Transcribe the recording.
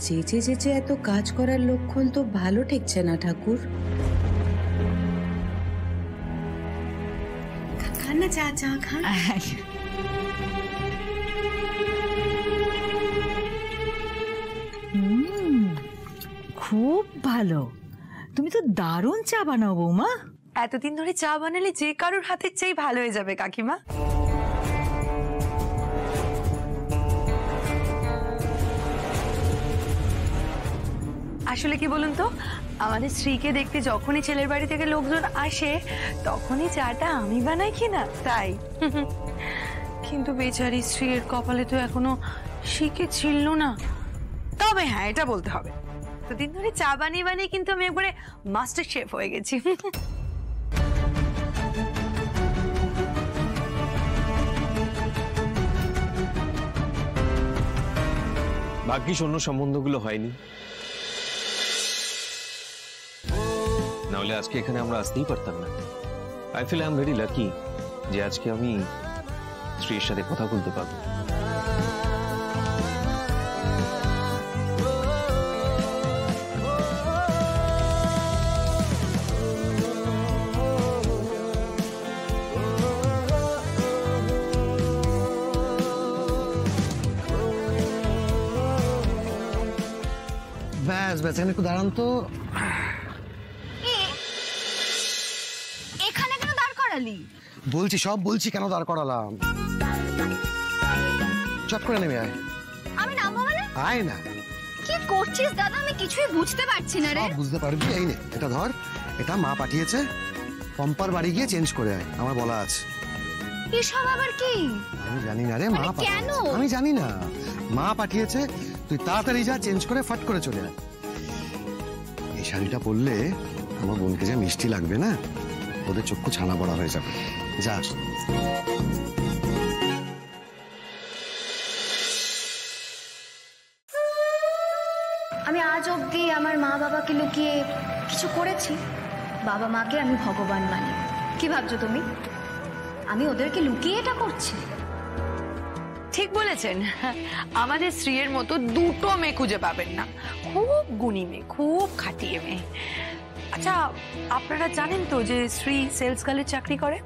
চেঁচে চেঁচে এত কাজ করার লক্ষণ তো ভালো ঠেকছে না ঠাকুর। খান না, চা চা খান। খুব ভালো, তুমি তো দারুণ চা বানাও বৌমা। এতদিন ধরে চা বানালে যে কারোর হাতের চাই ভালো হয়ে যাবে কাকিমা। আসলে কি বলুন তো, আমাদের স্ত্রীকে দেখতে যখনই ছেলের বাড়ি থেকে লোকজন আসে তখনই চাটা আমি বানাই কিনা তাই। কিন্তু বেচারি স্ত্রীর কপালে তো এখনো শিখে ছিল না। তবে হ্যাঁ, এটা বলতে হবে, এতদিন ধরে চা বানিয়ে বানিয়ে কিন্তু আমি একবারে মাস্টার শেফ হয়ে গেছি। ভাগ্যিস অন্য সম্বন্ধগুলো হয়নি, নাহলে আজকে এখানে আমরা আসতেই পারতাম না। I feel I am very lucky যে আজকে আমি স্ত্রীর সাথে কথা বলতে পারবো। ব্যাস ব্যাস, এখানে একটু দাঁড়ান তো। এখানে কেন দাঁড় করালি? বলছি সব বলছি, কেন দাঁড় করালাম। চট করে নেমে আয়। আমি নামবো মানে? আয় না। কি করছিস দাদা, আমি কিছুই বুঝতে পারছি না রে। বুঝতে পারবি, এই নে এটা ধর, এটা মা পাঠিয়েছে, পম্পার বাড়ি গিয়ে চেঞ্জ করে আয়, আমার বলা আছে। এসব আবার কি? আমি জানি না রে, মা কেন? আমি জানি না, মা পাঠিয়েছে, তুই তাড়াতাড়ি যা, চেঞ্জ করে ফাট করে চলে আয়। এই শাড়িটা পরলে আমার বোনকে যা মিষ্টি লাগবে না, ওদের চক্ষু ছানা বড়া হয়ে যাবে। যা। আমি আজ অবধি আমার মা বাবাকে লুকিয়ে কিছু করেছি? বাবা মাকে আমি ভগবান মানি। কি ভাবছো তুমি, আমি ওদেরকে লুকিয়ে এটা করছি? ঠিক বলেছেন, আমাদের স্ত্রীর মতো দুটো মেয়ে খুঁজে পাবেন না। খুব গুণী মেয়ে, খুব খাটিয়ে মেয়ে। আচ্ছা, আপনারা জানেন তো যে স্ত্রী সেলস গার্লের চাকরি করে?